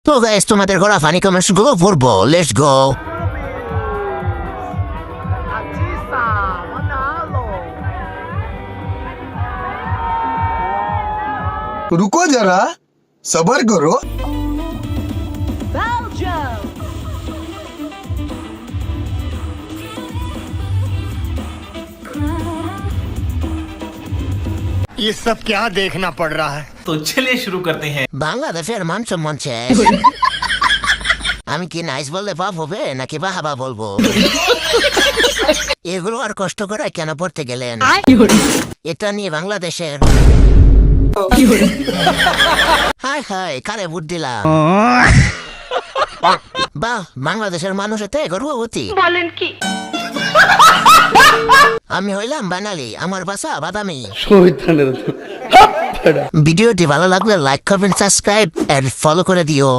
তো গাইস তোমাদের করা ফানি কমেন্টস গুলো পড়বো, লেটস গো। रुको जरा सबर करो। ये सब क्या देखना पड़ रहा है। तो चलिए शुरू करते हैं। বাংলাদেশের মান সম্মান শেষ। আমি কি নাইস বললে পাপ হবে নাকি বাহাবা বলবো? এগুলো আর কষ্ট করে কেন পড়তে গেলেন? এটা নিয়ে বাংলাদেশের হাই হাই কারে ভোট দিলাম? বাহ, বাংলাদেশের মানুষ এতে গর্ভবতী। বলেন কি? আমি হইলাম বাঙালি, আমার ভাষা বাদামি। ভিডিওটি ভালো লাগলে লাইক করবেন, সাবস্ক্রাইব আর ফলো করে দিও।